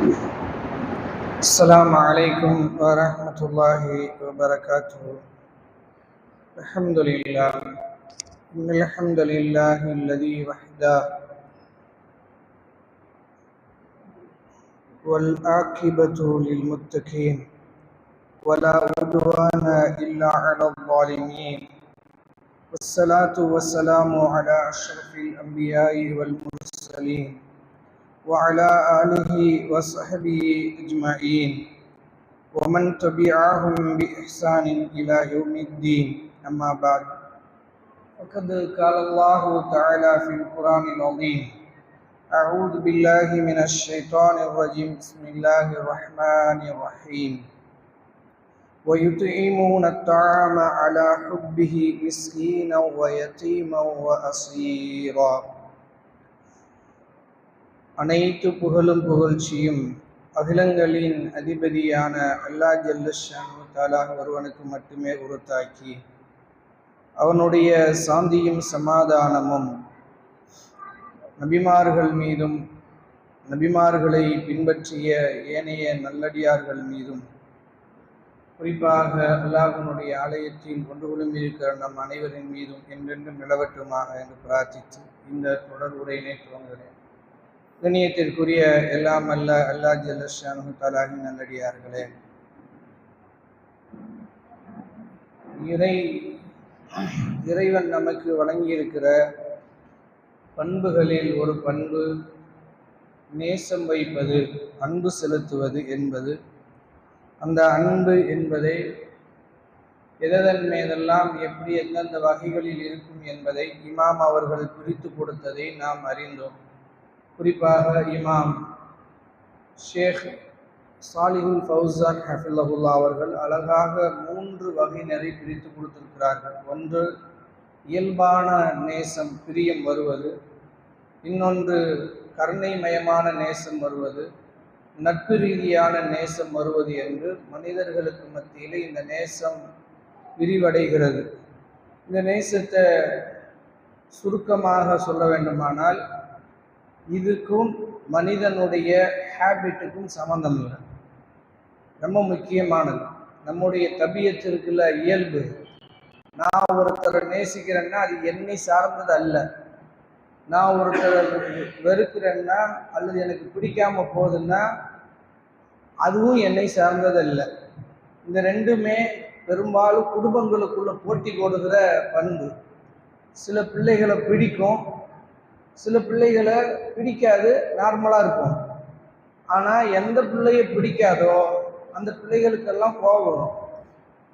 السلام عليكم ورحمة الله وبركاته. الحمد لله إن الحمد لله الذي وحده والعاقبة للمتقين ولا عدوان إلا على الظالمين، والصلاة والسلام على أشرف الأنبياء والمرسلين وعلى آله وصحبه أجمعين ومن تبعهم بإحسان إلى يوم الدين. أما بعد، فقد قال الله تعالى في القرآن العظيم: أعوذ بالله من الشيطان الرجيم، بسم الله الرحمن الرحيم. ويطعمون الطعام على حبه مسكينا ويتيما وأسيرا. அனைத்து புகழும் புகழ்ச்சியும் அகிலங்களின் அதிபதியான அல்லாஹ் ஜல்ல ஷானு தஆலா ஒருவனுக்கு மட்டுமே உரித்தாக்கி, அவனுடைய சாந்தியும் சமாதானமும் நபிமார்கள் மீதும் நபிமார்களை பின்பற்றிய ஏனைய நல்லடியார்கள் மீதும், குறிப்பாக அல்லாஹ்வினுடைய ஆலயத்தில் ஒன்று குழுமியிருக்கிற நம் அனைவரின் மீதும் என்றென்றும் நிலவட்டுமாக என்று பிரார்த்தித்து இந்த தொடர் உரையினை துவங்குகிறேன். கண்ணியத்திற்குரிய எல்லாம் அல்ல அல்லாஹ் ஜல்ல ஷானு தஆலாவின் நல்லடியார்களே, இறைவன் நமக்கு வழங்கியிருக்கிற பண்புகளில் ஒரு பண்பு நேசம் வைப்பது, அன்பு செலுத்துவது என்பது. அந்த அன்பு என்பதை எதன் மீதெல்லாம் எப்படி எந்தெந்த வகைகளில் இருக்கும் என்பதை இமாம் அவர்கள் பிரித்து கொடுத்ததை நாம் அறிந்தோம். குறிப்பாக இமாம் ஷேக் சாலிஹுல் ஃபௌசான் ஹஃபில்லஹுல்லா அவர்கள் அழகாக 3 வகையினரை பிரித்து கொடுத்திருக்கிறார்கள். ஒன்று இயல்பான நேசம், பிரியம் வருவது; இன்னொன்று கருணைமயமான நேசம் வருவது; நட்பு ரீதியான நேசம் வருவது என்று மனிதர்களுக்கு மத்தியிலே இந்த நேசம் விரிவடைகிறது. இந்த நேசத்தை சுருக்கமாக சொல்ல வேண்டுமானால், இதுக்கும் மனிதனுடைய ஹேபிட்டுக்கும் சம்பந்தம் இல்லை. ரொம்ப முக்கியமானது. நம்முடைய தபியத்திற்குள்ள இயல்பு. நான் ஒருத்தரை நேசிக்கிறேன்னா அது என்னை சார்ந்தது அல்ல. நான் ஒருத்தரை வெறுக்கிறேன்னா அல்லது எனக்கு பிடிக்காம போகுதுன்னா அதுவும் என்னை சார்ந்தது இல்லை. இந்த ரெண்டுமே பெரும்பாலும் குடும்பங்களுக்குள்ள போட்டி போடுகிற பண்பு. சில பிள்ளைகளை பிடிக்கும், சில பிள்ளைகளை பிடிக்காது, நார்மலாக இருக்கும். ஆனால் எந்த பிள்ளைய பிடிக்காதோ அந்த பிள்ளைகளுக்கெல்லாம் கோபம் வரும்.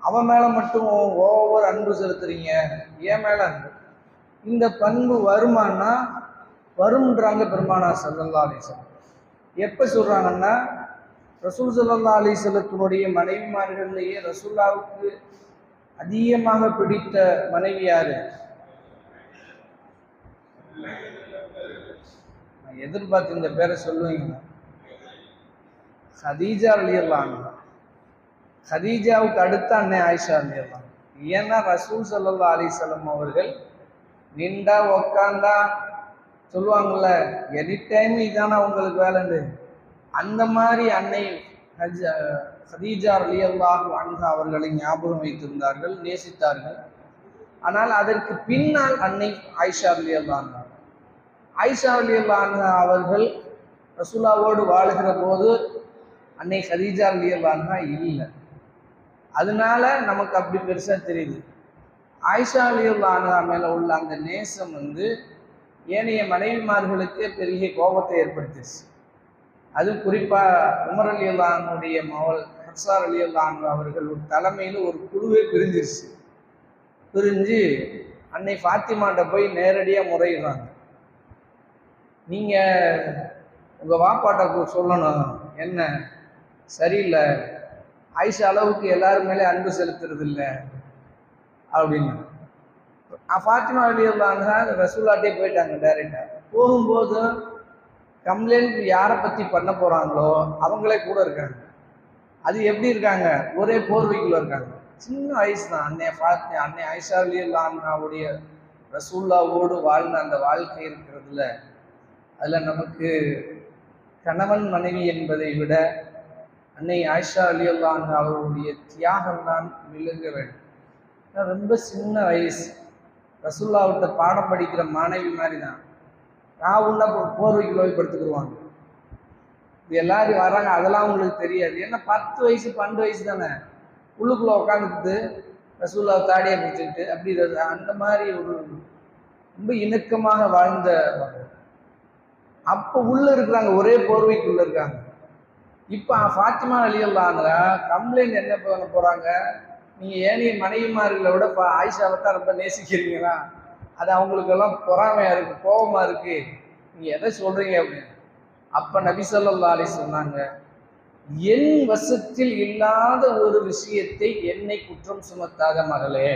அவன் மேலே மட்டும் ஓவர் அன்பு செலுத்துறீங்க, ஏன் மேலே அன்பு? இந்த பண்பு வருமானா வரும்ன்றாங்க பெருமானார் ஸல்லல்லாஹு அலைஹி வஸல்லம். எப்போ சொல்கிறாங்கன்னா, ரசூல் ஸல்லல்லாஹு அலைஹி வஸல்லத்தினுடைய மனைவிமார்கள்லேயே ரசூலுல்லாஹ்வுக்கு அதிகமாக பிடித்த மனைவி யாரு? எதிர்பார்த்து இந்த பேரை சொல்லுவீங்க. ஹதீஜா ரலியல்லாஹு அன்ஹா. ஹதீஜாவுக்கு அடுத்த அன்னை ஆயிஷா ரலியல்லாஹு அன்ஹா. ஏன்னா ரசூல் ஸல்லல்லாஹு அலைஹி வஸல்லம் அவர்கள் நின்றா உக்காந்தா சொல்லுவாங்கள்ல, எனி டைம் இதானா உங்களுக்கு வேலைன்னு. அந்த மாதிரி அன்னை ஹதீஜா ரலியல்லாஹு அன்ஹா அவர்களை ஞாபகம் வைத்திருந்தார்கள், நேசித்தார்கள். ஆனால் அதற்கு பின்னால் அன்னை ஆயிஷா ரலியல்லாஹு அன்ஹா. ஆயிஷா ரலியல்லாஹு அன்ஹா அவர்கள் ரசூலாவோடு வாழுகிற போது அன்னை ஹதீஜா ரலியல்லாஹு அன்ஹா இல்லை. அதனால நமக்கு அப்படி பெருசா தெரியுது. ஆயிஷா ரலியல்லாஹு அன்ஹா மேல உள்ள அந்த நேசம் ஏனைய மனைவிமார்களுக்கு பெரிய கோபத்தை ஏற்படுத்திச்சு. அது குறிப்பா உமர் ரலியல்லாஹு அன்ஹுடைய மகள் ஹப்ஸா ரலியல்லாஹு அன்ஹா அவர்கள் ஒரு தலைமையில் ஒரு குழுவே பிரிஞ்சிருச்சு. பிரிஞ்சு அன்னை ஃபாத்திமாட்ட போய் நேரடியாக முறையிடுறாங்க. நீங்கள் உங்கள் வாப்பாட்ட சொல்லணும், என்ன சரியில்லை, ஆயிஷா அளவுக்கு எல்லாரும் மேலே அன்பு செலுத்துறது இல்லை அப்படின்னு. ஃபாத்திமா ரலியல்லாஹு அன்ஹா ரசூலுல்லாஹ்ட்டே போயிட்டாங்க டைரெக்டாக. போகும்போது கம்ப்ளைண்ட் யாரை பற்றி பண்ண போகிறாங்களோ அவங்களே கூட இருக்காங்க. அது எப்படி இருக்காங்க? ஒரே போர்வைக்குள்ள இருக்காங்க. சின்ன வயசு தான். அன்னை ஆயிஷா ரலியல்லாஹு அன்ஹாவுடைய ரசூலுல்லாஹ்வோடு வாழ்ந்த அந்த வாழ்க்கை இருக்கிறதுல அதில் நமக்கு கணவன் மனைவி என்பதை விட அன்னை ஆயிஷா ரலியல்லாஹு அன்ஹா அவர்களுடைய தியாகம் தான் விளங்க வேண்டும். ரொம்ப சின்ன வயசு, ரசூலுல்லாஹ்விட்ட பாடம் படிக்கிற மாணவி மாதிரி தான். நான் உள்ள போர்வைக்கு போய் படுத்துக்கிடுவாங்க. இது எல்லாரும் வர்றாங்க, அதெல்லாம் உங்களுக்கு தெரியாது. ஏன்னா 10 வயசு 12 வயசு தானே. உள்ளுக்குள்ளே உட்காந்துக்கிட்டு ரசூலுல்லாஹ் தாடியை பிடிச்சிக்கிட்டு அப்படி அந்த மாதிரி ஒரு ரொம்ப இணக்கமாக வாழ்ந்த அப்போ உள்ள இருக்கிறாங்க, ஒரே போர்வைக்குள்ள இருக்காங்க. இப்போ ஃபாத்திமா ரலியல்லாஹு அன்ஹா கம்ப்ளைண்ட் என்ன பண்ண போறாங்க, நீங்க ஏனைய மனைவிமார்களை விட ஆயிஷாவை தான் ரொம்ப நேசிக்கிறீங்களா, அது அவங்களுக்கெல்லாம் பொறாமையா இருக்கு, கோபமா இருக்கு, நீங்க எதை சொல்றீங்க அப்படின்னு. அப்ப நபி ஸல்லல்லாஹு அலைஹி சொன்னாங்க, என் வசத்தில் இல்லாத ஒரு விஷயத்தை என்னை குற்றம் சுமத்தாத மகளே.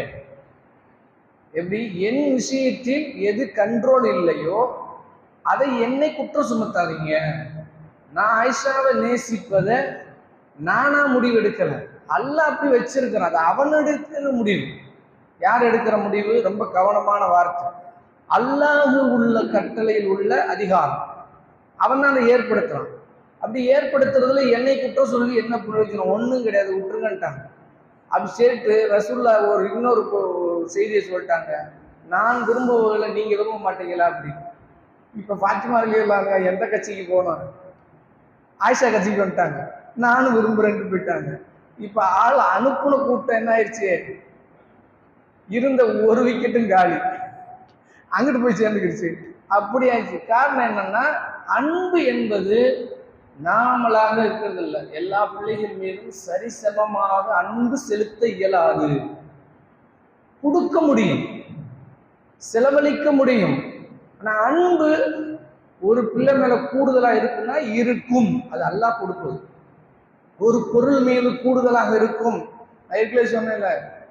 எப்படி என் விஷயத்தில் எது கண்ட்ரோல் இல்லையோ அதை என்னை குற்றம் சுமத்தாதீங்க. நான் ஆயிஷாவை நேசிப்பதை நானா முடிவெடுக்கல, அல்லாஹ் அப்படி வச்சிருக்கிறேன். அது அவன் எடுக்கிற முடிவு. யார் எடுக்கிற முடிவு? ரொம்ப கவனமான வார்த்தை. அல்லாஹ் உள்ள கட்டளையில் உள்ள அதிகாரம் அவன் தான் அதை ஏற்படுத்துறான். அப்படி ஏற்படுத்துறதுல என்னை குற்றம் சொல்லி என்ன பிரயோஜனம்? ஒன்றும் கிடையாது, விட்டுருங்கன்ட்டாங்க. அப்படி சேர்த்து ரசூல்லா இன்னொரு செய்தியை சொல்லிட்டாங்க, நான் விரும்புவதில்லை, நீங்க விரும்ப மாட்டீங்களா அப்படின்னு. இப்ப ஃபாத்திமா ரலியல்லாஹு அன்ஹா எந்த கட்சிக்கு போனோம்? ஆயிஷா கட்சிக்கு வந்துட்டாங்க. நானும் விரும்புறேன்ட்டு போயிட்டாங்க. இப்ப ஆள் அனுப்புன கூட்டம் என்ன ஆயிடுச்சு, இருந்த ஒரு விக்கெட்டும் காலி, அங்கிட்டு போய் சேர்ந்துக்கிடுச்சு. அப்படி ஆயிடுச்சு. காரணம் என்னன்னா, அன்பு என்பது நாமளாக இருக்கிறது இல்லை. எல்லா பிள்ளைகள் மீதும் சரிசமமாக அன்பு செலுத்த இயலாது. கொடுக்க முடியும், செலவழிக்க முடியும். ஆனா அன்பு ஒரு பிள்ளை மேல கூடுதலா இருக்குன்னா இருக்கும், அது அல்லாஹ் கொடுப்பது. ஒரு பொருள் மீது கூடுதலாக இருக்கும். நான் ஏற்கனவே சொன்னேன்ல,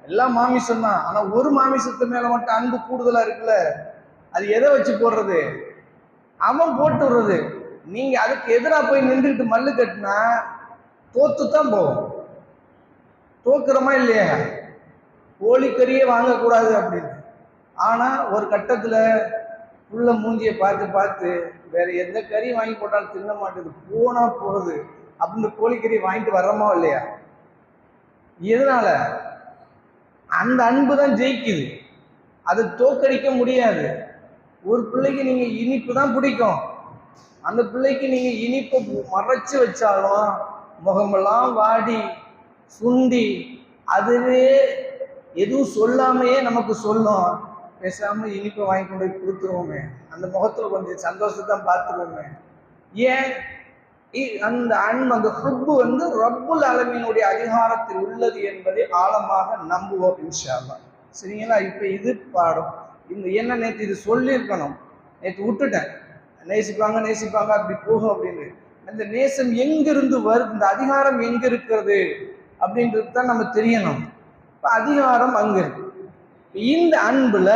எல்லாம் மாமிசம் தான், ஆனா ஒரு மாமிசத்து மேல மட்டும் அன்பு கூடுதலா இருக்குல்ல, அது எதை வச்சு போடுறது? அவன் போட்டு விடுறது. நீங்க அதுக்கு எதிராக போய் நின்றுட்டு மல்லு கட்டினா தோத்துத்தான் போகும். தோக்குறோமா இல்லையா? கோழிக்கறியே வாங்கக்கூடாது அப்படின்னு. ஆனா ஒரு கட்டத்துல உள்ள மூஞ்சியை பார்த்து பார்த்து வேற எந்த கறி வாங்கி போட்டாலும் தின்ன மாட்டேது, போனா போகுது அப்படின்னு கோழிக்கறி வாங்கிட்டு வர்றோமா இல்லையா? எதனால? அந்த அன்பு தான் ஜெயிக்குது, அது தோக்கடிக்க முடியாது. ஒரு பிள்ளைக்கு நீங்க இனிப்பு தான் பிடிக்கும், அந்த பிள்ளைக்கு நீங்க இனிப்பை மறைச்சு வச்சாலும் முகமெல்லாம் வாடி சுண்டி அதுவே எதுவும் சொல்லாமையே நமக்கு சொல்லும், பேசாம இனிப்பை வாங்கி கொண்டு போய் கொடுத்துருவோமே, அந்த முகத்துல கொஞ்சம் சந்தோஷத்தை பார்த்துருவோமே. ஏன்? அந்த அன்பு, அந்த ஹுப்பு ரப்புல் ஆலமீனுடைய அதிகாரத்தில் உள்ளது என்பதை ஆழமாக நம்புவோம் இன்ஷா அல்லாஹ். சரிங்களா? இப்ப இது பாடம். இந்த என்ன நேற்று இது சொல்லியிருக்கணும், நேற்று விட்டுட்டேன். நேசிப்பாங்க நேசிப்பாங்க அப்படி போகும் அப்படின்னு. அந்த நேசம் எங்கிருந்து வருது, இந்த அதிகாரம் எங்க இருக்கிறது அப்படின்றது தான் நம்ம தெரியணும். இப்ப அதிகாரம் அங்க இருக்கு. இந்த அன்புல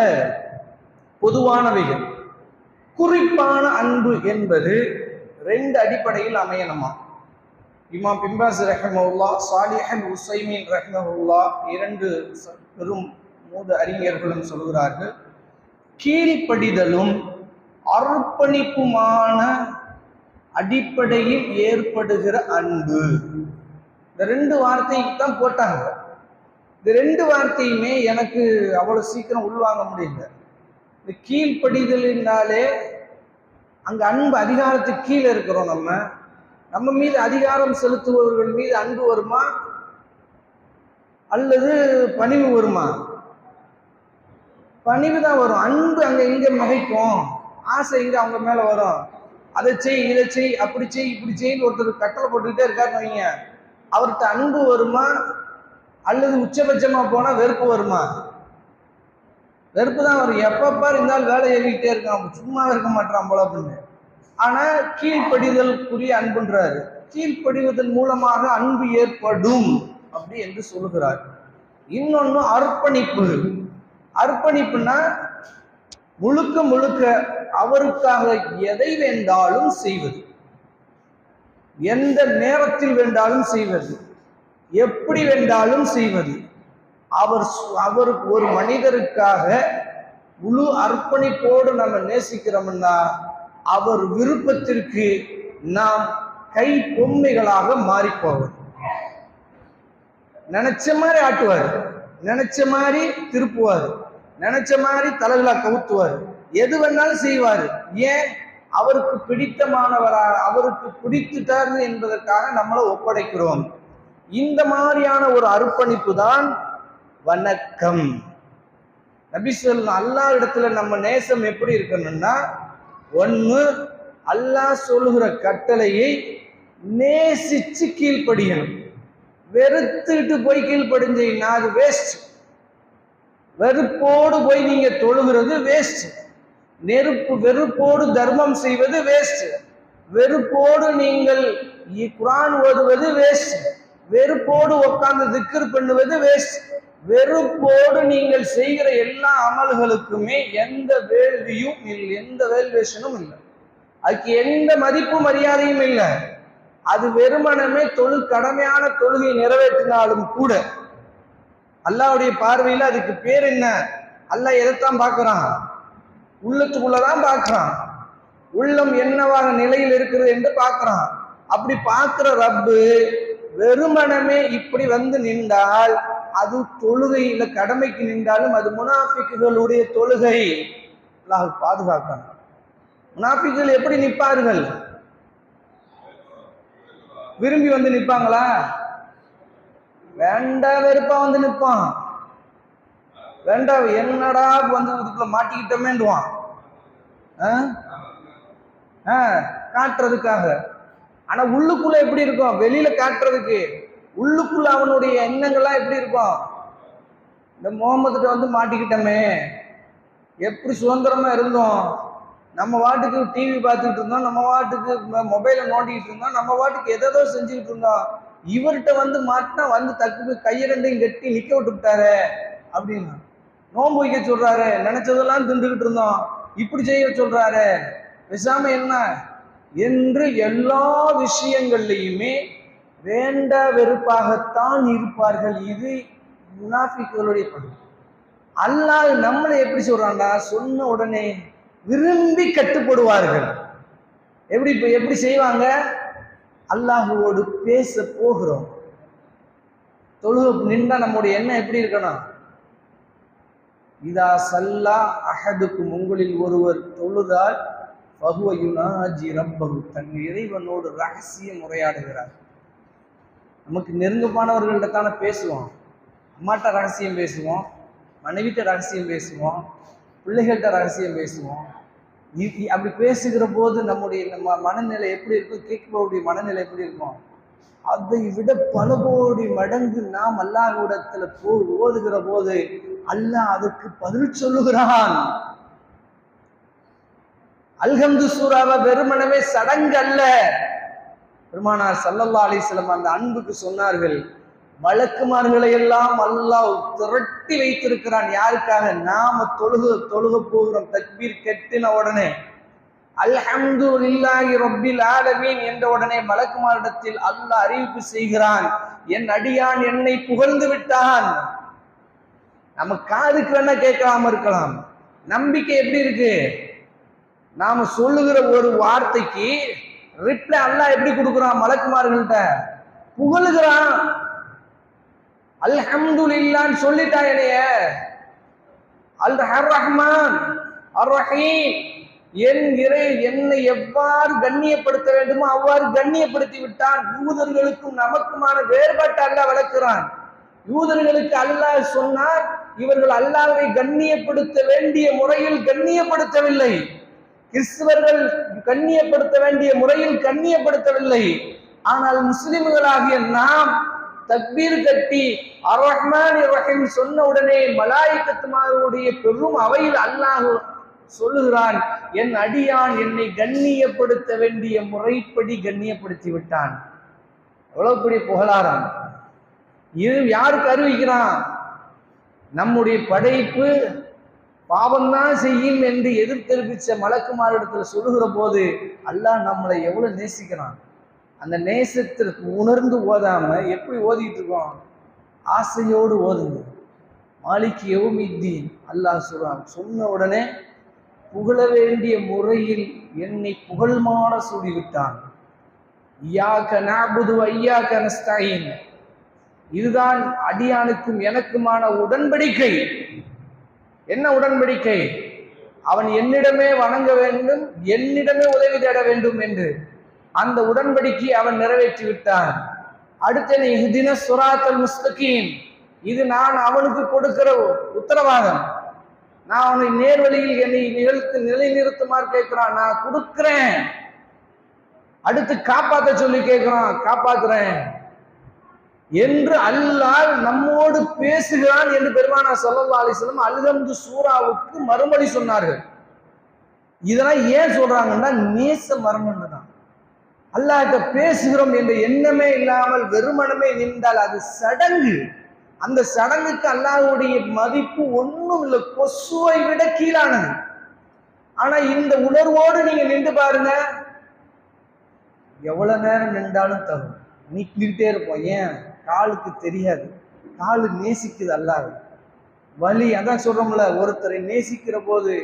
பொதுவானவைகள், குறிப்பான அன்பு என்பது 2 அடிப்படையில் அமையணுமா. இமாம் பின் பாஸ் ரஹ்மஹுல்லாஹ், சாலிஹ் அல் உஸைமீன் ரஹ்மஹுல்லாஹ் 2 பெரும் மூத அறிஞர்களும் சொல்கிறார்கள், கீழ்ப்படிதலும் அர்ப்பணிப்புமான அடிப்படையில் ஏற்படுகிற அன்பு. இந்த 2 வார்த்தைக்கு தான் போட்டாங்க. இந்த 2 வார்த்தையுமே எனக்கு அவ்வளவு சீக்கிரம் உள்வாங்க முடியல. இந்த கீழ்ப்படிதலினாலே அங்க அன்பு, அதிகாரத்துக்கு கீழே இருக்கிறோம் நம்ம மீது அதிகாரம் செலுத்துபவர்கள் மீது அன்பு வருமா அல்லது பணிவு வருமா? பணிவு தான் வரும். அன்பு அங்க எங்க மிகைக்கும், ஆசை இங்க அவங்க மேல வரும். அதை செய், இதை செய், அப்படி செய், இப்படி செய்யு ஒருத்தர் கட்டளை போட்டுக்கிட்டே இருக்காருன்னு வைங்க, அவர்கிட்ட அன்பு வருமா அல்லது உச்சபட்சமா போனா வெறுப்பு வருமா? வெறுப்பு தான் வரும். எப்பப்பா இருந்தாலும் வேலை எழுதிக்கிட்டே இருக்கான், சும்மா இருக்க மாட்டான் போல அப்படின்னு. ஆனா கீழ்ப்படிதலுக்குரிய அன்புன்றாரு. கீழ்ப்படிவதன் மூலமாக அன்பு ஏற்படும் அப்படி என்று சொல்லுகிறார். இன்னொன்னு அர்ப்பணிப்பு. அர்ப்பணிப்புன்னா முழுக்க முழுக்க அவருக்காக எதை வேண்டாலும் செய்வது, எந்த நேரத்தில் வேண்டாலும் செய்வது, எப்படி வேண்டாலும் செய்வது. அவருக்கு ஒரு மனிதருக்காக முழு அர்ப்பணிப்போடு நம்ம நேசிக்கிறோம்னா அவர் விருப்பத்திற்கு நாம் கை பொம்மைகளாக மாறிப்போவது. நினைச்ச மாதிரி ஆட்டுவார், நினைச்ச மாதிரி திருப்புவார், நினைச்ச மாதிரி தலைவிழா கவுத்துவார், எது வேணாலும் செய்வார். ஏன்? அவருக்கு பிடித்தமானவராக, அவருக்கு பிடித்துட்டார் என்பதற்காக நம்மளை ஒப்படைக்கிறோம். இந்த மாதிரியான ஒரு அர்ப்பணிப்பு தான் வணக்கம். நபி ஸல்லல்லாஹு அல்லாஹ் இடத்துல நம்ம நேசம் எப்படி இருக்கணும்னா, ஒன்று அல்லாஹ் சொல்லுகிற கட்டளையை நேசிச்சு கீழ்ப்படியணும். வெறுத்துட்டு போய் கீழ்ப்படிஞ்சீங்கன்னா அது வேஸ்ட். வெறுப்போடு போய் நீங்க தொழுகிறது வேஸ்ட். வெறுப்போடு தர்மம் செய்வது வேஸ்ட். வெறுப்போடு நீங்கள் குர்ஆன் ஓதுவது வேஸ்ட். வெறுப்போடு உட்கார்ந்து திக்ர் பண்ணுவது வேஸ்ட். வெறுப்போடு நீங்கள் செய்கிற எல்லா அமல்களுக்குமே எந்த வேள்வியும் இல்லை, எந்த வேல்வேஷனும் இல்லை, அதுக்கு எந்த மதிப்பு மரியாதையும் இல்லை. அது வெறுமனமே கடமையான தொழுகை நிறைவேற்றினாலும் கூட அல்லாஹ்வுடைய பார்வையில் அதுக்கு பேர் என்ன? அல்லாஹ் எதைத்தான் பார்க்கிறான்? உள்ளத்துக்குள்ளதான் பார்க்கிறான். உள்ளம் என்னவாக நிலையில் இருக்கிறது என்று பார்க்கிறான். அப்படி பார்க்கிற ரப்பு வெறுமனமே இப்படி வந்து நின்றால் அது தொழுகையில கடமைக்கு நின்றாலும் அது முனாஃபிக்குகளுடைய தொழுகை. அல்லாஹ் பாதுகாக்கணும். முனாஃபிக்குகள் எப்படி நிற்பார்கள்? விரும்பி வந்து நிற்பாங்களா? வேண்டாம் வெறுப்பா வந்து நிற்பான். வேண்டாம் என்னடா வந்து இதுக்குள்ள மாட்டிக்கிட்டோமேண்டுவான் காட்டுறதுக்காக. ஆனா உள்ளுக்குள்ள எப்படி இருக்கும்? வெளியில காட்டுறதுக்கு உள்ளுக்குள்ள அவனுடைய எண்ணங்கள்லாம் எப்படி இருக்கும்? இந்த முகமதுகிட்ட வந்து மாட்டிக்கிட்டோமே, எப்படி சுதந்திரமா இருந்தோம், நம்ம வாட்டுக்கு டிவி பார்த்துக்கிட்டு இருந்தோம், நம்ம வாட்டுக்கு மொபைலை நோண்டிக்கிட்டு இருந்தோம், நம்ம வாட்டுக்கு எதோ செஞ்சுக்கிட்டு இருந்தோம், இவர்கிட்ட வந்து மாட்டினா வந்து தக்கு கையை ரெண்டையும் கட்டி நிக்க விட்டுட்டாரு அப்படின்னு நோன்பு வைக்க சொல்றாரு, நினைச்சதெல்லாம் திண்டுகிட்டு இருந்தோம், இப்படி செய்ய சொல்றாரு, பேசாம என்ன என்று எல்லா விஷயங்கள்லையுமே வேண்ட வெறுப்பாகத்தான் இருப்பார்கள். இது முனாஃபிக்குகளுடைய பண்பு. அல்லாஹ் நம்மளை எப்படி சொல்றான்னா, சொன்ன உடனே விரும்பி கட்டுப்படுவார்கள். எப்படி செய்வாங்க? அல்லாஹுவோடு பேச போகிறோம், தொழுக நின்றா நம்முடைய எண்ணம் எப்படி இருக்கணும்? இதா சல்லா அஹதுக்கும், உங்களில் ஒருவர் தொழுதால் ஃபஹுவ யுனாஜி ரப்பஹு, தன் இறைவனோடு ரகசியம் உரையாடுகிறார். நமக்கு நெருங்கமானவர்கள்ட்ட தானே பேசுவோம். அம்மாட்ட ரகசியம் பேசுவோம், மனைவிட்ட ரகசியம் பேசுவோம், பிள்ளைகள்கிட்ட ரகசியம் பேசுவோம். அப்படி பேசுகிற போது நம்முடைய மனநிலை எப்படி இருக்கும்? கேட்கிறவருடைய மனநிலை எப்படி இருக்கும்? அதை விட பல கோடி மடங்கு நாம் அல்லாஹ்விடத்துல ஓதுகிற போது அல்லாஹ் அதுக்கு பதில் சொல்லுகிறான். அல்ஹம்து சூராவை வெறுமனவே சடங்கு அல்ல. பெருமானார் ஸல்லல்லாஹு அலைஹி வஸல்லம் அந்த அன்புக்கு சொன்னார்கள், மலக்குமார்களை எல்லாம் அல்லாஹ் திரட்டி வைத்திருக்கிறான். யாருக்காக? நாம தொழுக போகிறோம். தக்பீர் கெட்டின உடனே அல்ஹம்துலில்லாஹி ரப்பில் ஆலமீன் என்ற உடனே மலக்குமாரிடத்தில் அல்லாஹ் அறிவிப்பு செய்கிறான், என் அடியான் என்னை புகழ்ந்து விட்டான். நம்ம காதுக்கு வேணா கேட்காம இருக்கலாம். நம்பிக்கை எப்படி இருக்கு? நாம சொல்லுகிற ஒரு வார்த்தைக்கு ரிப்ளை அல்லாஹ் எப்படி கொடுக்குறான்? மலக்குமார்கள்ட்ட புகழுகிறான். அல்ஹம்துலில்லாஹ்னு சொல்லிட்டா என்னைய, அல் ரஹ்மான் அர் ரஹீம், என் இறை என்னை எவ்வாறு கண்ணியப்படுத்த வேண்டுமோ அவ்வாறு கண்ணியப்படுத்தி விட்டான். யூதர்களுக்கும் நமக்குமான வேறுபாட்டை அல்லாஹ் விளக்குறான். யூதர்களுக்கு அல்லாஹ் சொன்னார், இவர்கள் அல்லாஹ்வை கண்ணியப்படுத்த வேண்டிய முறையில் கண்ணியப்படுத்தவில்லை. கிறிஸ்தவர்கள் கண்ணியப்படுத்த வேண்டிய முறையில் கண்ணியப்படுத்தவில்லை. ஆனால் முஸ்லிம்களாகிய நாம் தக்பீர் கட்டி அர் ரஹ்மான் ரஹீம் சொன்ன உடனே மலாயிகத்துமாருடைய பெரும் அவையில் அல்லாஹ் சொல்லுகிறான், என் அடியான் என்னை கண்ணியப்படுத்த வேண்டிய முறைப்படி கண்ணியப்படுத்தி விட்டான். எவ்வளவு பெரிய புகழாரம்! இது யாருக்கு அறிவிக்கிறான்? நம்முடைய படைப்பு பாவம்தான் செய்யும் என்று எதிர்த்தெரிப்பிச்ச மலக்குமாரிடத்துல சொல்லுகிற போது அல்லாஹ் நம்மளை எவ்வளவு நேசிக்கிறான். அந்த நேசத்திற்கு உணர்ந்து ஓதாம எப்படி ஓதிட்டு இருக்கோம்? ஆசையோடு ஓதுங்க. மாலிக் யௌமித்தீன் அல்லாஹ் சொல்றான், சொன்ன உடனே புகழ வேண்டிய முறையில் என்னை புகழ்மாட சூடிவிட்டான். இய்யாக நஅபுது வ இய்யாக நஸ்தஈன். இதுதான் அடியானுக்கும் எனக்குமான உடன்படிக்கை. என்ன உடன்படிக்கை? அவன் என்னிடமே வணங்க வேண்டும், என்னிடமே உதவி தேட வேண்டும் என்று அந்த உடன்படிக்கை அவன் நிறைவேற்றி விட்டான். அடுத்த இஹ்தின ஸிராத்தல் முஸ்தகீம், இது நான் அவனுக்கு கொடுக்கிற உத்தரவாதம். நான் அவனை நேர்வழியில் என்னை நிலைநிறுத்துமாறு கேட்கிறான், நான் கொடுக்கிறேன். அடுத்து காப்பாற்ற சொல்லி கேட்கிறான், காப்பாத்துறேன் என்று அல்லாஹ் நம்மோடு பேசுகிறான் என்று பெருமானார் ஸல்லல்லாஹு அலைஹி வஸல்லம் அல்-ஹம்து சூராவுக்கு மறுமொழி சொன்னார்கள். இதெல்லாம் ஏன் சொல்றாங்கன்னா நேச மரணம் தான். அல்லாஹ்கிட்ட பேசுகிறோம் என்ற எண்ணமே இல்லாமல் வெறுமனமே நின்றால் அது சடங்கு. அந்த சடங்குக்கு அல்லாஹ்வுடைய மதிப்பு ஒண்ணும் இல்லை, கொசுவை விட கீழானது. ஆனா இந்த உணர்வோடு நீங்க நின்று பாருங்க, எவ்வளவு நேரம் நின்றாலும் தரும், நின்றுட்டே இருப்போம். ஏன்? காலுக்கு தெரியாது, காலு நேசிக்குது அல்லாஹ் வலி. அதான் சொல்றோம்ல, ஒருத்தரை நேசிக்கிற போது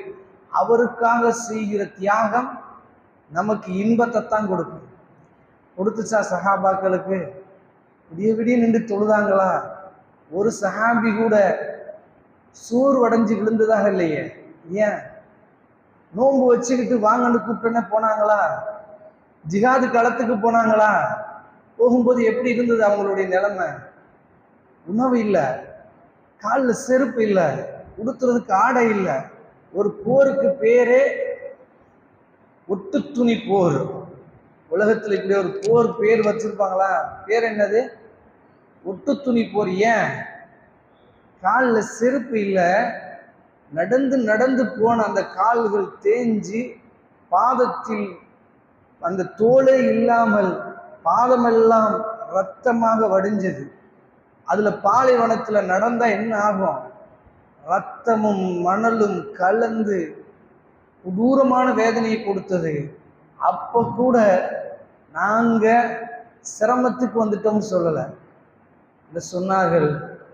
அவருக்காக செய்கிற தியாகம் நமக்கு இன்பத்தை தான் கொடுக்கும். கொடுத்துச்சா சஹாபாக்களுக்கு? விடிய விடிய நின்று தொழுதாங்களா? ஒரு சஹாபி கூட சோர்வடைஞ்சு விழுந்ததாக இல்லையே. ஏன்? நோன்பு வச்சுக்கிட்டு வாங்கன்னு கூப்பிட்டோன்னே போனாங்களா? ஜிஹாது களத்துக்கு போனாங்களா? போகும்போது எப்படி இருந்தது அவங்களுடைய நிலைமை? உணவு இல்லை, காலில் செருப்பு இல்லை, உடுத்துறதுக்கு ஆடை இல்லை. ஒரு போருக்கு பேரே ஒட்டு துணி போர். உலகத்தில் இப்படி ஒரு போர் பேர் வச்சிருப்பாங்களா? பேர் என்னது? ஒட்டு துணி போர். ஏன்? காலில் செருப்பு இல்லை, நடந்து நடந்து போன அந்த கால்கள் தேஞ்சி பாதத்தில் அந்த தோலே இல்லாமல் பாதமெல்லாம் ரத்தமாக வடிஞ்சது. அதுல பாலைவனத்துல நடந்தா என்ன ஆகும்? ரத்தமும் மணலும் கலந்து கொடூரமான வேதனையை கொடுத்தது. அப்ப கூட நாங்க சிரமத்துக்கு வந்துட்டோம்னு சொல்லல. இந்த சொன்னார்கள்,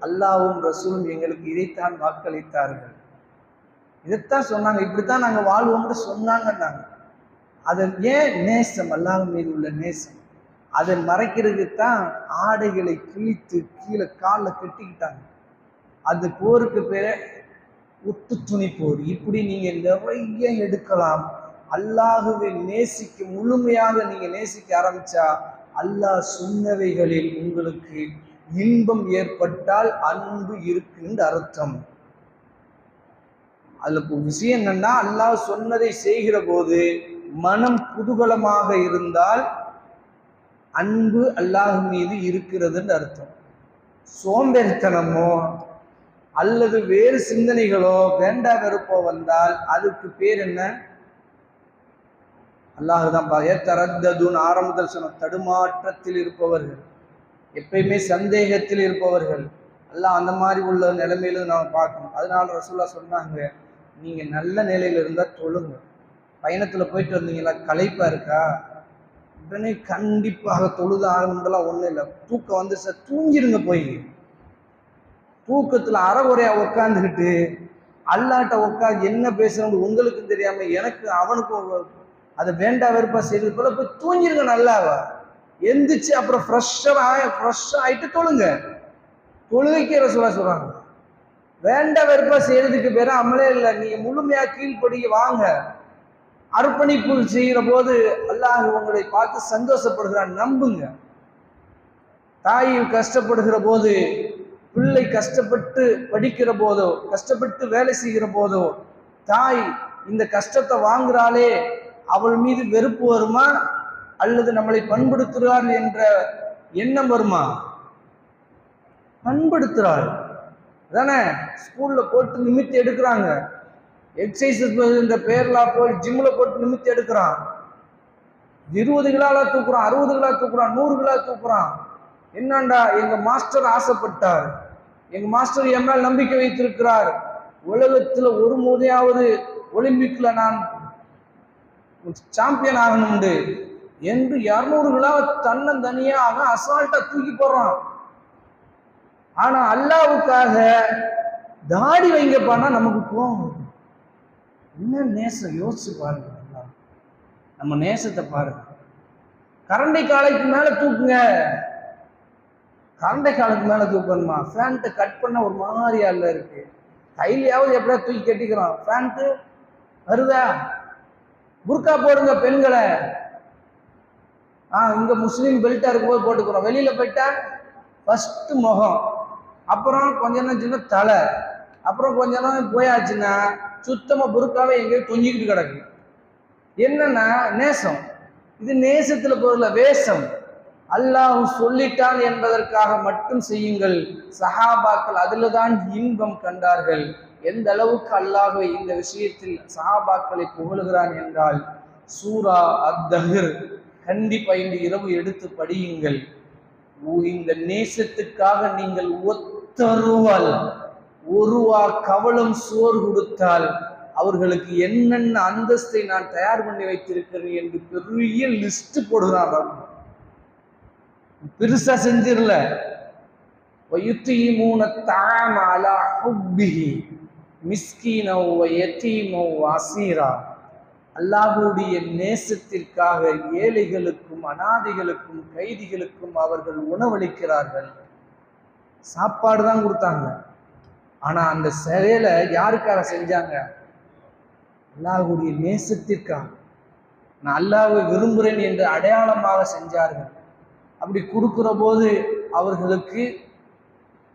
அல்லாஹ்வும் ரசூலும் எங்களுக்கு இதைத்தான் வாக்களித்தார்கள், இதைத்தான் சொன்னாங்க, இப்படித்தான் நாங்க வாழ்வோம்னு சொன்னாங்கன்னாங்க. அது ஏன்? நேசம், அல்லாஹ் மீது உள்ள நேசம். அதை மறைக்கிறதுக்கு தான் ஆடைகளை கிழித்து கீழே காலில் கட்டிக்கிட்டாங்க. அந்த போருக்கு பேர ஒட்டு துணி போர். இப்படி நீங்க நிறைய எடுக்கலாம். அல்லாஹுவை நேசிக்க, முழுமையாக நீங்க நேசிக்க ஆரம்பிச்சா, அல்லாஹ் சொன்னவைகளில் உங்களுக்கு இன்பம் ஏற்பட்டால் அன்பு இருக்குன்னு அர்த்தம். அதுல விஷயம் என்னன்னா, அல்லாஹ் சொன்னதை செய்கிற போது மனம் குதூகலமாக இருந்தால் அன்பு அல்லாஹ் மீது இருக்கிறதுன்னு அர்த்தம். சோம்பேறித்தனமோ அல்லது வேறு சிந்தனைகளோ வேண்டா வெறுப்போ வந்தால் அதுக்கு பேர் என்ன? அல்லாஹுதான் தரத்ததுன் ஆரம்பத்தில் சொன்ன தடுமாற்றத்தில் இருப்பவர்கள், எப்பயுமே சந்தேகத்தில் இருப்பவர்கள். அல்லாஹ் அந்த மாதிரி உள்ள நிலைமையில நாம் பார்க்கணும். அதனால ரசூலுல்லாஹ் சொன்னாங்க, நீங்க நல்ல நிலையில இருந்தா தொழுங்க. பயணத்துல போயிட்டு வந்தீங்களா, களைப்பா இருக்கா, உடனே கண்டிப்பாக தொழுது ஆகணுன்றலாம் ஒன்றும் இல்லை. தூக்கம் வந்து சார் தூங்கிடுங்க. போய் தூக்கத்தில் அறகுறையா உட்காந்துக்கிட்டு அல்லாட்ட உட்காந்து என்ன பேசுறது உங்களுக்கும் தெரியாம எனக்கு அவனுக்கும் அதை வேண்டா வெறுப்பா செய்து போல போய் தூங்கிடுங்க. நல்லாவா எந்திரிச்சு அப்புறம் ஃப்ரெஷ்ஷாக ஆயிட்டு தொழுங்க. தொழுகைக்கு ரசூலுல்லாஹ் சொல்றாங்க, வேண்டா வெறுப்பா செய்யறதுக்கு பேர அமலே இல்லை. நீங்க முழுமையா கீழ்ப்படிய வாங்க. அர்ப்பணிப்பு செய்கிற போது அல்லாஹ் உங்களை பார்த்து சந்தோஷப்படுகிறான், நம்புங்க. தாய் கஷ்டப்படுகிற போது, பிள்ளை கஷ்டப்பட்டு படிக்கிற போதோ, கஷ்டப்பட்டு வேலை செய்கிற போதோ, தாய் இந்த கஷ்டத்தை வாங்குறாளே, அவள் மீது வெறுப்பு வருமா அல்லது நம்மளை பண்படுத்துகிறாள் என்ற எண்ணம் வருமா? பண்படுத்துறாள் தானே. ஸ்கூல்ல போட்டு நிமித்தி எடுக்கிறாங்க, எக்ஸசைஸ் இந்த பேர்ல போய் ஜிம்ல போட்டு நிமித்தி எடுக்கிறான். 20 கிலோலா தூக்குறான், 60 கிலோ தூக்குறான், 100 கிலோ தூக்குறான். என்னண்டா, எங்க மாஸ்டர் ஆசைப்பட்டார், எங்க மாஸ்டர் என் மேல் நம்பிக்கை வைத்திருக்கிறார், உலகத்துல ஒரு முறையாவது ஒலிம்பிக்ல நான் சாம்பியன் ஆகணும்னு என்று 200 கிலோ தன்னந்தனியாக அசால்ட்டா தூக்கி போடுறான். ஆனா அல்லாஹ்வுக்காக தாடி வைங்கப்பானா நமக்கு கோவம். என்ன நேசம், யோசிச்சு பாருங்க. நம்ம நேசத்தை பாருங்க. கரண்டை காலைக்கு மேல தூக்குங்க. கரண்டை காலுக்கு மேல தூக்கணுமா? ஃபேண்ட்டை கட் பண்ண ஒரு மாதிரியா இல்ல இருக்கு. கையிலையாவது எப்படியா தூக்கி கட்டிக்கிறோம். ஃபேண்ட்டு வருதா? புர்கா போடுங்க பெண்களை. இங்க முஸ்லீம் பெல்ட்டா இருக்கும்போது போட்டுக்கிறோம். வெளியில போயிட்டா ஃபர்ஸ்ட் முகம், அப்புறம் கொஞ்ச நேரம் சின்ன தலை, அப்புறம் கொஞ்ச நேரம் போயாச்சுன்னா சுத்தமா புர்காவே எங்கேயோ தொங்கிக்கிட்டு கிடக்கு. என்னன்னா நேசம். இது நேசத்துல பொருள வேஷம். அல்லாஹ் சொல்லிட்டான் என்பதற்காக மட்டும் செய்யுங்கள். சஹாபாக்கள் அதுலதான் இன்பம் கண்டார்கள். எந்த அளவுக்கு அல்லாஹ் இந்த விஷயத்தில் சஹாபாக்களை புகழுகிறான் என்றால், சூரா அத்-தஹ்ர் கண்டிப்பா இந்த இரவு எடுத்து படியுங்கள். இந்த நேசத்துக்காக நீங்கள் ஒத்தருவால் ஒருவா கவலம் சோறு கொடுத்தால் அவர்களுக்கு என்னென்ன அந்தஸ்தை நான் தயார் பண்ணி வைத்திருக்கிறேன் என்று பெரிய லிஸ்ட் போடுறான். பெருசா செஞ்சிடல. அல்லாஹ்வுடைய நேசத்திற்காக ஏழைகளுக்கும் அனாதைகளுக்கும் கைதிகளுக்கும் அவர்கள் உணவளிக்கிறார்கள். சாப்பாடு தான் கொடுத்தாங்க. ஆனா அந்த செயலை யாருக்காக செஞ்சாங்க? அல்லாஹ்வுடைய நேசத்திற்காக. நான் அல்லாஹ்வை விரும்புகிறேன் என்று அடையாளமாக செஞ்சார்கள். அப்படி கொடுக்கிற போது அவர்களுக்கு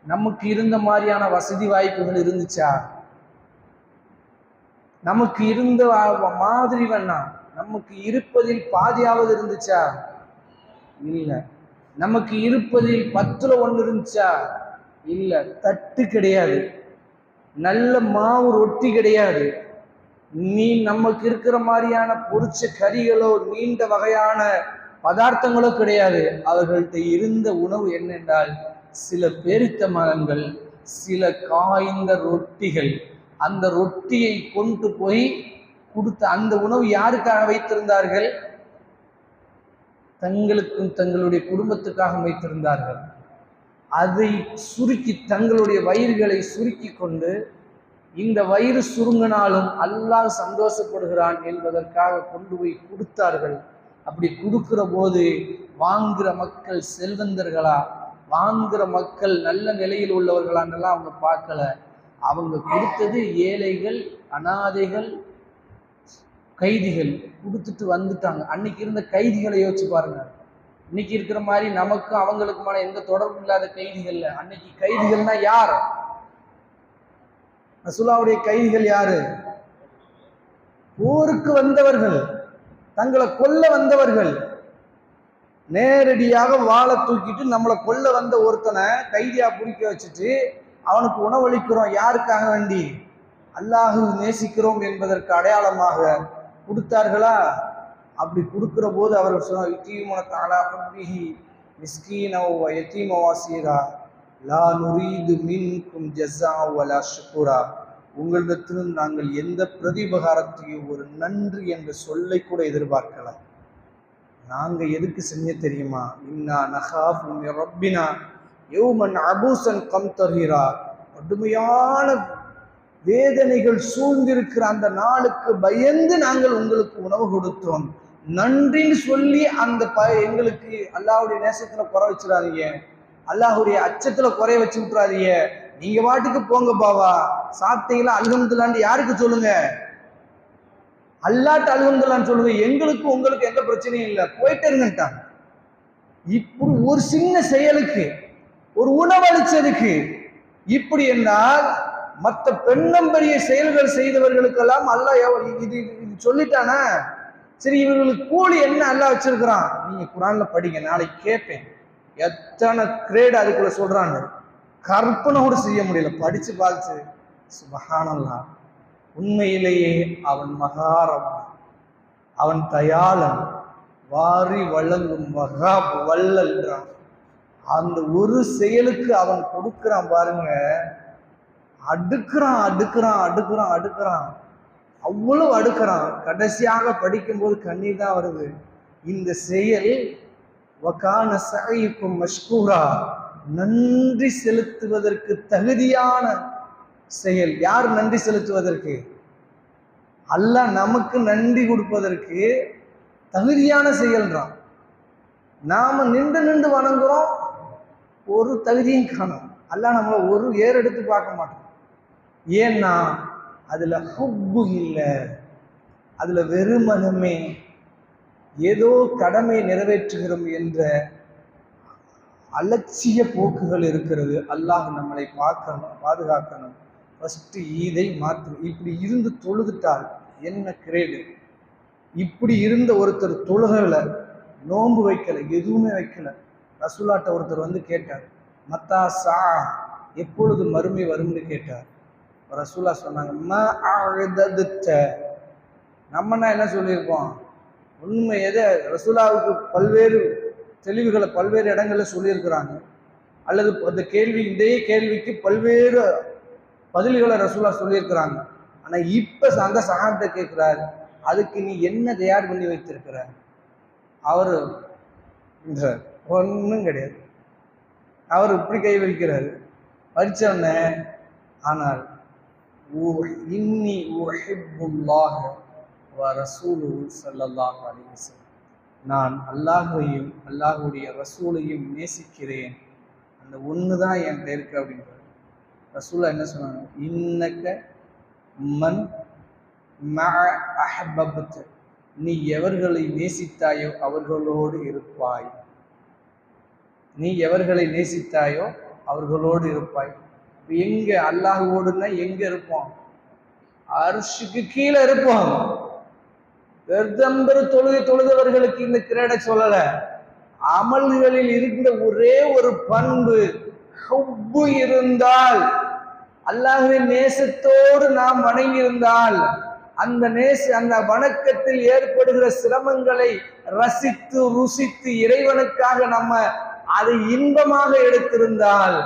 நமக்கு இருந்த மாதிரியான வசதி வாய்ப்புகள் இருந்துச்சா? நமக்கு இருந்த மாதிரி வேணா நமக்கு இருப்பதில் பாதியாவது இருந்துச்சா? இல்லை. நமக்கு இருப்பதில் 10ல் 1 இருந்துச்சா? இல்லை. தட்டு கிடையாது, நல்ல மாவு ரொட்டி கிடையாது, நமக்கு இருக்கிற மாதிரியான பொரிச்ச கறிகளோ நீண்ட வகையான பதார்த்தங்களோ கிடையாது. அவர்கள்ட்ட இருந்த உணவு என்னென்றால் சில பேரித்த மரங்கள், சில காய்ந்த ரொட்டிகள். அந்த ரொட்டியை கொண்டு போய் கொடுத்த அந்த உணவு யாருக்காக வைத்திருந்தார்கள்? தங்களுக்கும் தங்களுடைய குடும்பத்துக்காக வைத்திருந்தார்கள். அதை சுருக்கி தங்களுடைய வயிறுகளை சுருக்கி கொண்டு, இந்த வயிறு சுருங்கினாலும் அல்லாஹ் சந்தோஷப்படுகிறான் என்பதற்காக கொண்டு போய் கொடுத்தார்கள். அப்படி கொடுக்கிற போது வாங்குகிற மக்கள் செல்வந்தர்களா, வாங்குகிற மக்கள் நல்ல நிலையில் உள்ளவர்களான்னெல்லாம் அவங்க பார்க்கல. அவங்க கொடுத்தது ஏழைகள், அனாதைகள், கைதிகள். கொடுத்துட்டு வந்துட்டாங்க. அன்னைக்கு இருந்த கைதிகளை யோசிச்சு பாருங்க. இன்னைக்கு இருக்கிற மாதிரி நமக்கும் அவங்களுக்குமான எந்த தொடர்பு இல்லாத கைதிகள். அன்னைக்கு கைதிகள்னா யார்? ரசூலுல்லாஹ்வுடைய கைதிகள் யாரு? போருக்கு வந்தவர்கள், தங்களை கொல்ல வந்தவர்கள். நேரடியாக வாளை தூக்கிட்டு நம்மளை கொல்ல வந்த ஒருத்தனை கைதியா பிடிக்க வச்சுட்டு அவனுக்கு உணவளிக்கிறோம். யாருக்காக வேண்டி? அல்லாஹ் நேசிக்கிறோம் என்பதற்கு அடையாளமாக கொடுத்தார்களா? அப்படி கொடுக்கிற போது அவர்கள் சொன்னார், உங்களிடத்திலும் நாங்கள் எந்த பிரதிபகாரத்தையும் ஒரு நன்றி என்ற சொல்லை கூட எதிர்பார்க்கல. நாங்க எதுக்கு செஞ்ச தெரியுமா? இன்னா நகாஃபு மின் ரப்பினா யௌமன் அபூசன் கம்தரீரா. கடுமையான வேதனைகள் சூழ்ந்திருக்கிற அந்த நாளுக்கு பயந்து நாங்கள் உங்களுக்கு உணவு கொடுத்தோம். நன்றின்னு சொல்லி அந்த எங்களுக்கு அல்லாஹ்வுடைய நேசத்துல குறை வச்சிடாதீங்க, அல்லாஹ்வுடைய அச்சத்துல குறைய வச்சு விட்டுறாதீங்க. நீங்க வாட்டுக்கு போங்க பாவா, சாப்பிட்டீங்களா அல்ஹம்துலில்லாஹ்னு யாருக்கு சொல்லுங்க? அல்லாஹ்ட்ட அல்ஹம்துலில்லாஹ்னு சொல்லுங்க. எங்களுக்கு உங்களுக்கு எந்த பிரச்சனையும் இல்லை, போயிட்டே இருங்கட்டாங்க. இப்படி ஒரு சின்ன செயலுக்கு, ஒரு உணவளிச்சதுக்கு இப்படி என்றால் மற்ற பெண்ணம்பரிய செயல்கள் செய்தவர்களுக்கெல்லாம் அல்லாஹ் இது சொல்லிட்டானா? சரி, இவர்களுக்கு கூலி என்ன அல்லாஹ் வச்சிருக்கிறான்? நீங்க குர்ஆன்ல படிங்க, நாளைக்கு கேட்பேன். எத்தனை கிரேட் அதுக்குள்ள சொல்றான்னு கற்பனை கூட செய்ய முடியல. படிச்சு பார்த்து சுப்ஹானல்லாஹ். உண்மையிலேயே அவன் மகாரம், அவன் தயாளன், வாரி வழங்கும் வகாப் வல்லல்ன்றான். அந்த ஒரு செயலுக்கு அவன் கொடுக்கிறான் பாருங்க, அடுக்குறான் அடுக்குறான் அடுக்குறான் அடுக்குறான், அவ்வளவு அடுக்குறான். கடைசியாக படிக்கும்போது கண்ணீர் தான் வருது. இந்த செயல் வகான சஅய்க்கும் மஷ்கூரா, நன்றி செலுத்துவதற்கு தகுதியான செயல். யார் நன்றி செலுத்துவதற்கு? அல்லாஹ் நமக்கு நன்றி கொடுப்பதற்கு தகுதியான செயல்றான். நாம நின்று நின்று வணங்குறோம், ஒரு தகுதியும் காணும். அல்லாஹ் நம்மளை ஒரு ஏறெடுத்து பார்க்க மாட்டோம். ஏன்னா அதுல ஹுப்பு இல்லை, அதுல வெறுமனமே ஏதோ கடமை நிறைவேற்றுகிறோம் என்ற அலட்சிய போக்குகள் இருக்கிறது. அல்லாஹ் நம்மளை பார்க்கணும், பாதுகாக்கணும். ஃபர்ஸ்ட் ஈதை மாற்று. இப்படி இருந்து தொழுதுட்டால் என்ன கிரேடு? இப்படி இருந்த ஒருத்தர் தொழுகல, நோன்பு வைக்கல, எதுவுமே வைக்கல. ரசூலாட்ட ஒருத்தர் வந்து கேட்டார், மத்தா சா, எப்பொழுது மறுமை வரும்னு கேட்டார். ரசூலா சொன்னாங்க, நம்மனா என்ன சொல்லியிருக்கோம்? உண்மை எதை ரசூலாவுக்கு பல்வேறு தெளிவுகளை பல்வேறு இடங்கள்ல சொல்லியிருக்கிறாங்க, அல்லது அந்த கேள்வி, இதே கேள்விக்கு பல்வேறு பதில்களை ரசூலா சொல்லியிருக்கிறாங்க. ஆனா இப்ப அந்த சஹாபிட்ட கேட்கிறாரு, அதுக்கு நீ என்ன தயார் பண்ணி வைத்திருக்கிற? அவரு ஒன்றும் கிடையாது. அவர் இப்படி கை வைக்கிறாரு, வச்சோன்ன, ஆனால் இன்னி உஹிப்புல்லாஹ வ ரசூலுஹு ஸல்லல்லாஹு அலைஹி வஸல்லம், நான் அல்லாஹையும் அல்லாஹுடைய ரசூலையும் நேசிக்கிறேன், அந்த ஒன்று தான் என்கிட்ட இருக்கு அப்படின்றார். ரசூலா என்ன சொன்னாங்க? இன்னக்க மன் மஅ அஹ்பப்த, நீ எவர்களை நேசித்தாயோ அவர்களோடு இருப்பாய். நீ எவர்களை நேசித்தாயோ அவர்களோடு இருப்பாய். எங்க அல்லாஹ்வோடுன்னா எங்க இருப்போம்? அர்ஷுக்கு கீழே இருப்போம். வெறுதம்பெரு தொழுதவர்களுக்கு இந்த கிரேட சொல்லல. அமல்களில் இருந்த ஒரே ஒரு பண்பு ஹுப்பு இருந்தால், அல்லாஹ்வின் நேசத்தோடு நாம் வணங்கியிருந்தால், அந்த வணக்கத்தில் ஏற்படுகிற சிரமங்களை ரசித்து ருசித்து இறைவனுக்காக நம்ம அதை இன்பமாக எடுத்திருந்தால்,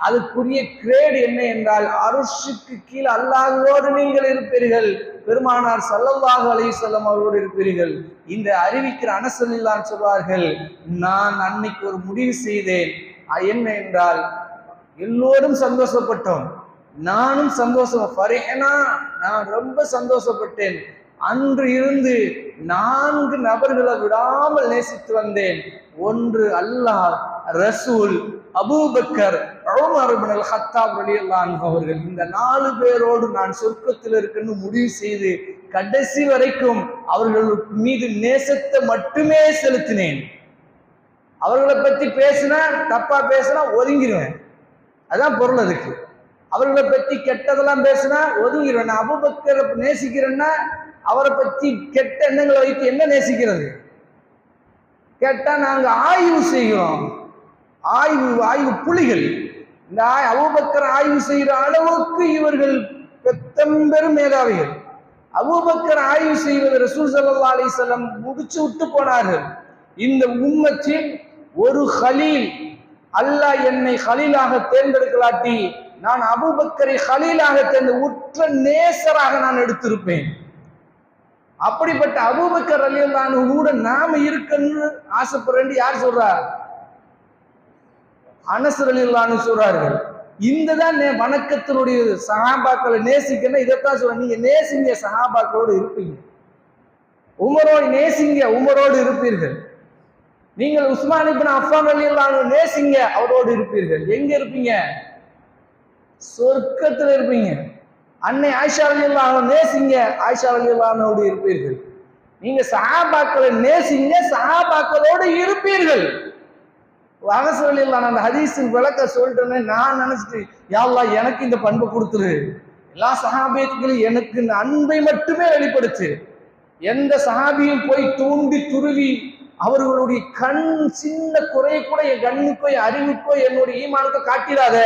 அதுக்குரிய கிரேட் என்ன என்றால், அருஷுக்கு கீழ் அல்லாஹ்வோடு நீங்கள் இருப்பீர்கள், பெருமானார் ஸல்லல்லாஹு அலைஹி வஸல்லம் அவரோடு இருப்பீர்கள். இந்த அறிவிக்கிற அனஸ் ரலியல்லாஹு சொல்வார்கள், நான் அன்னைக்கு ஒரு முடிவு செய்தேன். என்ன என்றால், எல்லோரும் சந்தோஷப்பட்டோம், நானும் சந்தோஷம், ஃபரஹனா, நான் ரொம்ப சந்தோஷப்பட்டேன். அன்று இருந்து 4 நபர்களை விடாமல் நேசித்து வந்தேன். ஒன்று அல்லாஹ், ரசூல், அபூபக்கர், உமர் இப்னு அல் கத்தாப் ரலியல்லாஹு அன்ஹு அவர்கள். இந்த 4 பேரோடு நான் சொர்க்கத்தில் இருக்குன்னு முடிவு செய்து கடைசி வரைக்கும் அவர்கள் மீது நேசத்தை மட்டுமே செலுத்தினேன். அவர்களை பத்தி பேசினா, தப்பா பேசினா ஒதுங்கிடுவேன், அதான் பொருள் அதுக்கு. அவர்களை பத்தி கெட்டதெல்லாம் பேசினா ஒதுங்கிடுவேன். நான் அபூபக்கரை நேசிக்கிறேன்னா அவரை பத்தி கெட்ட எண்ணங்களை வைத்து என்ன நேசிக்கிறது? கேட்டா நாங்க ஆய்வு செய்கிறோம், ஆய்வு புலிகள். இந்த அபூபக்கர் ஆய்வு செய்கிற அளவுக்கு இவர்கள் பெத்தம்பெரும் மேதாவிகள். அபூபக்கர் ஆய்வு செய்வது ரசூல் ஸல்லல்லாஹு அலைஹி வஸல்லம் முடிச்சு விட்டு போனார்கள். இந்த உம்மத்தில் ஒரு ஹலீல், அல்லாஹ் என்னை ஹலீலாக தேர்ந்தெடுக்கலாட்டி நான் அபூபக்கரை ஹலீலாக தேர்ந்து உற்ற நேசராக நான் எடுத்திருப்பேன். அப்படிப்பட்ட அபூபக்கர் ரலியல்லாஹு அன்ஹு கூட நாம இருக்கன்னு ஆசைப்படுறேன். யார் சொல்றா? அனஸ் ரலியல்லாஹு அன்ஹு சொல்றார்கள். இந்த தான் வணக்கத்தினுடைய சஹாபாக்களை நேசிக்கணும். இதைத்தான் சொல்ற, நீங்க நேசிங்க, சஹாபாக்களோடு இருப்பீங்க. உமரோடு நேசிங்க, உமரோடு இருப்பீர்கள். நீங்கள் உஸ்மான் இப்னு அஃபான் ரலியல்லாஹு அன்ஹு நேசிங்க, அவரோடு இருப்பீர்கள். எங்க இருப்பீங்க? சொர்க்கத்தில் இருப்பீங்க. அன்னை ஆயிஷா ரலியல்லாஹு அன்ஹா நேசிங்க, ஆயிஷா ரலியல்லாஹு அன்ஹோடு இருப்பீர்கள். நீங்க சஹாபாக்களை நேசிங்க, சஹாபாக்களோடு இருப்பீர்கள். அனஸ் ரலியல்லாஹு அன்ஹு அந்த ஹதீஸின் விளக்க சொல்லிட்டேன்னு நான் நினைச்சிட்டு, யா அல்லாஹ் எனக்கு இந்த பண்பை கொடுத்துரு, எல்லா சஹாபியத்துக்கும் எனக்கு இந்த அன்பை மட்டுமே வெளிப்படுத்து. எந்த சஹாபியும் போய் தூண்டி துருவி அவர்களுடைய கண் சின்ன குறைய கூட என் கண்ணுக்கோ என் அறிவுக்கோ என்னுடைய ஈமானுக்கோ காட்டிடாத.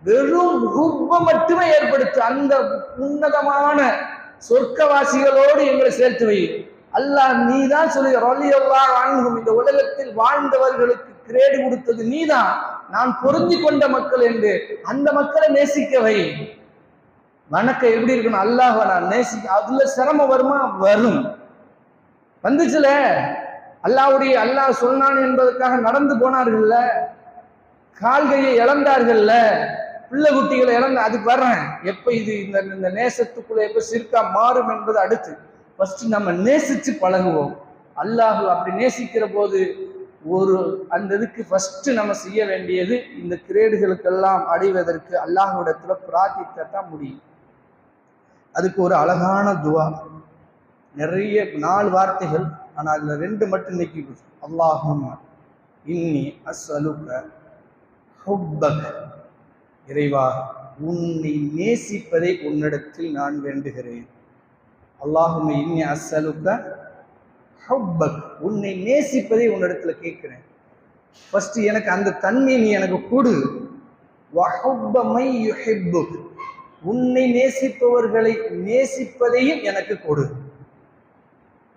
வெறும் ரூப மட்டுமே ஏற்படுத்து. அந்த உன்னதமான சொர்க்கவாசிகளோடு எங்களை சேர்த்து வை. அல்லாஹ் நீ தான் சொல்லி ரலியல்லாஹு அன்ஹும், இந்த உலகத்தில் வாழ்ந்தவர்களுக்கு கிரேடு கொடுத்தது நீதான், நான் பொருந்தி கொண்ட மக்கள் என்று அந்த மக்களை நேசிக்கவை. வணக்கம் எப்படி இருக்கணும்? அல்லாஹ் நான் நேசிக்க. அதுல சிரமம் வருமா? வரும். வந்துச்சுல. அல்லாஹ் சொன்னான் என்பதற்காக நடந்து போனார்கள்ல, கால்கையை இழந்தார்கள்ல, பிள்ளை குட்டிகளை இழந்த, அதுக்கு வர்றேன். எப்ப இது இந்த நேசத்துக்குள்ள எப்ப சிறுக்கா மாறும் என்பது அடுத்து. ஃபர்ஸ்ட் நம்ம நேசிச்சு பழகுவோம். அல்லாஹ் அப்படி நேசிக்கிற போது அந்த இதுக்கு ஃபர்ஸ்ட் நம்ம செய்ய வேண்டியது இந்த கிரேடுகளுக்கெல்லாம் அடைவதற்கு அல்லாஹ்விடத்துல பிரார்த்தித்தான் முடியும். அதுக்கு ஒரு அழகான துவா, நிறைய 4 வார்த்தைகள், ஆனால் அதுல 2 மட்டும் இன்னைக்கு. அல்லாஹும்ம இன்னி அஸ்அலுக ஹுப்பக, இறைவா உன்னை நேசிப்பதை உன்னிடத்தில் நான் வேண்டுகிறேன். அல்லாஹும்ம இன்னி அஸ்அலுக ஹுப்பக், உன்னை நேசிப்பதை உன்னிடத்துல கேட்கிறேன். ஃபர்ஸ்ட் எனக்கு அந்த தன்மை நீ எனக்கு கொடு. வஹுப்ப மை யுஹிப்புக், உன்னை நேசிப்பவர்களை நேசிப்பதையும் எனக்கு கொடு.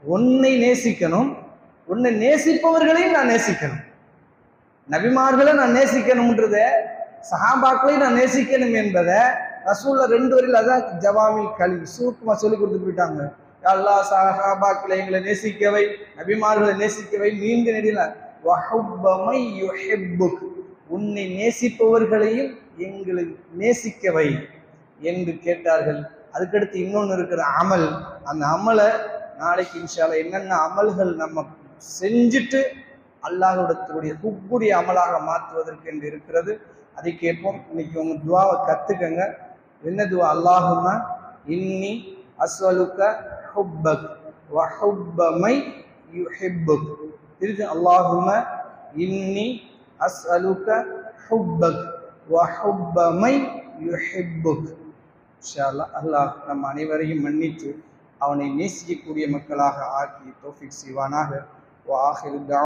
உன்னை நேசிக்கணும், உன்னை நேசிப்பவர்களையும் நான் நேசிக்கணும். நபிமார்களை நான் நேசிக்கணும்ன்றத, சஹாபாக்களை நான் நேசிக்கணும் என்பதை ரசூல்ல 2 வரையில் அதான் ஜவாமில் கலீம் சூக்குமா சொல்லி கொடுத்து போயிட்டாங்க. அல்லாஹ் சஹாபாக்களை எங்களை நேசிக்கவை, நபிமார்களை நேசிக்கவை, நீண்ட நெடில வஹுப்ப மை யுஹிப்புக், உன்னை நேசிப்பவர்களையும் எங்களை நேசிக்கவை என்று கேட்டார்கள். அதுக்கடுத்து இன்னொன்று இருக்கிற அமல், அந்த அமலை நாளைக்கு இன்ஷா அல்லாஹ் என்னென்ன அமல்கள் நம்ம செஞ்சுட்டு அல்லாஹ்வுடைய ஹுப்புடைய அமலாக மாற்றுவதற்கு என்று இருக்கிறது, அதை கேட்போம். இன்னைக்கு உங்க துவாவை கத்துக்கங்க. என்ன துவா? அல்லாஹும்ம இன்னி அஸ்அலுக ஹுப்பக் வ ஹுப்ப மை யுஹிப்புக். திருப்பி அல்லாஹும்ம இன்னி அஸ்அலுக ஹுப்பக் வ ஹுப்ப மை யுஹிப்புக். இன்ஷா அல்லாஹ் அல்லாஹ் நம் அனைவரையும் மன்னித்து அவனை நேசிக்கக்கூடிய மக்களாக ஆக்கி தௌஃபீக் செய்வானாக. வ ஆகிரு